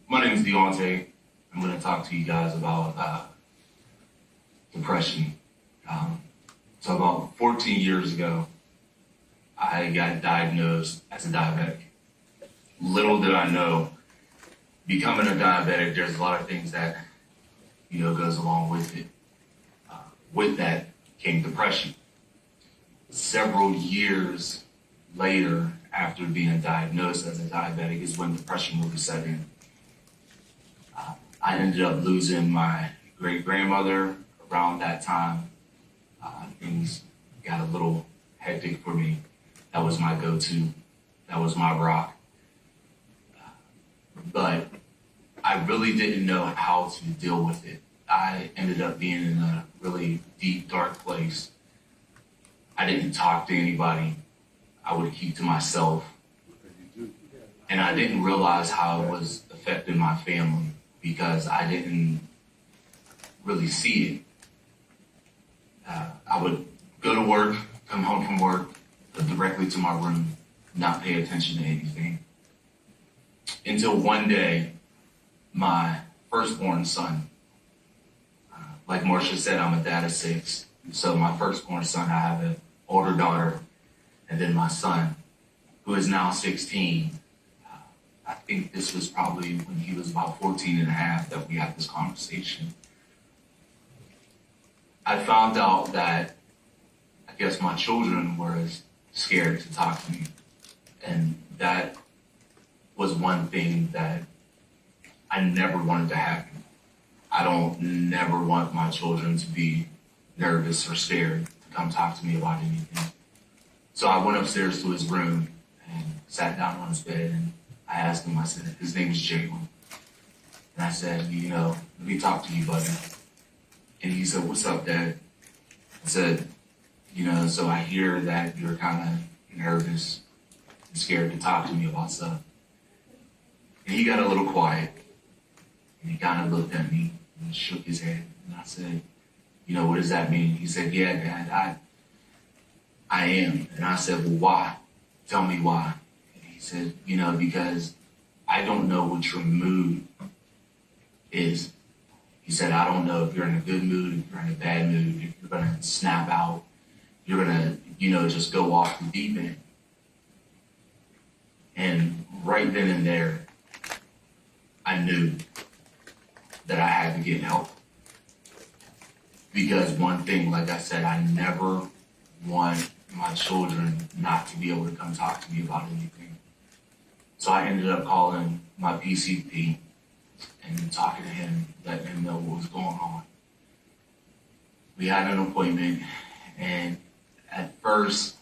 My name is DeAuntae. I'm going to talk to you guys about depression. So about 14 years ago, I got diagnosed as a diabetic. Little did I know, becoming a diabetic, there's a lot of things that, goes along with it. With that came depression. Several years later, after being diagnosed as a diabetic, is when depression really set in. I ended up losing my great-grandmother around that time. Things got a little hectic for me. That was my go-to. That was my rock. But I really didn't know how to deal with it. I ended up being in a really deep, dark place. I didn't talk to anybody. I would keep to myself. And I didn't realize how it was affecting my family because I didn't really see it. I would go to work, come home from work, go directly to my room, not pay attention to anything. Until one day, my firstborn son, like Marcia said, I'm a dad of 6. So my firstborn son, I have an older daughter, and then my son, who is now 16. I think this was probably when he was about 14 and a half that we had this conversation. I found out that I guess my children were scared to talk to me. And that was one thing that I never wanted to happen. I don't never want my children to be nervous or scared to come talk to me about anything. So I went upstairs to his room and sat down on his bed, and I asked him, I said, his name is Jalen. And I said, let me talk to you, buddy. And he said, what's up, Dad? I said, so I hear that you're kind of nervous and scared to talk to me about stuff. And he got a little quiet, and he kind of looked at me and shook his head. And I said, what does that mean? He said, yeah, Dad, I am. And I said, well, why? Tell me why. And he said, because I don't know what your mood is. He said, I don't know if you're in a good mood, if you're in a bad mood, if you're going to snap out, you're going to, just go off the deep end. And right then and there, I knew that I had to get help. Because one thing, like I said, I never want my children not to be able to come talk to me about anything. So I ended up calling my PCP and talking to him, letting him know what was going on. We had an appointment, and at first,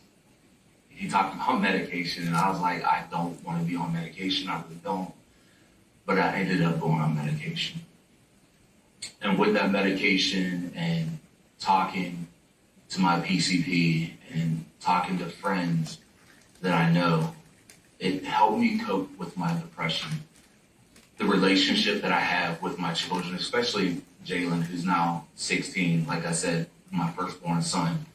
he talked about medication, and I was like, I don't want to be on medication, I really don't. But I ended up going on medication. And with that medication and talking to my PCP and talking to friends that I know, it helped me cope with my depression. The relationship that I have with my children, especially Jalen, who's now 16, like I said, my firstborn son,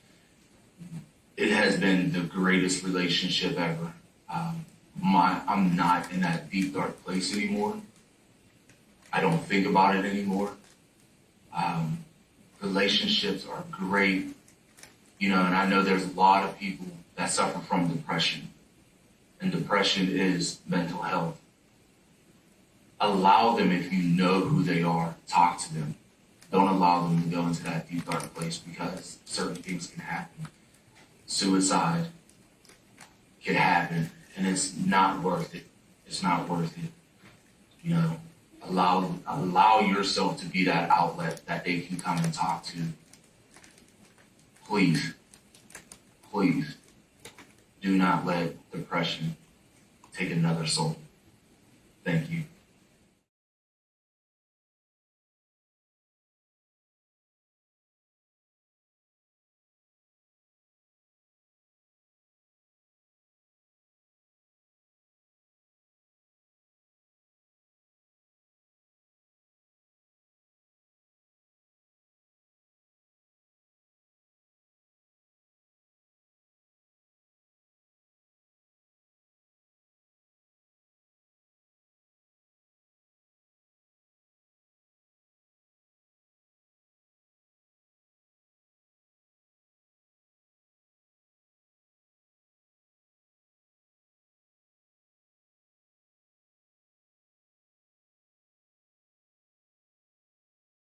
it has been the greatest relationship ever. I'm not in that deep, dark place anymore. I don't think about it anymore. Relationships are great, and I know there's a lot of people that suffer from depression, and depression is mental health. Allow them, if you know who they are, talk to them. Don't allow them to go into that deep, dark place because certain things can happen. Suicide can happen, and it's not worth it. It's not worth it. Allow yourself to be that outlet that they can come and talk to. Please, please, do not let depression take another soul. Thank you.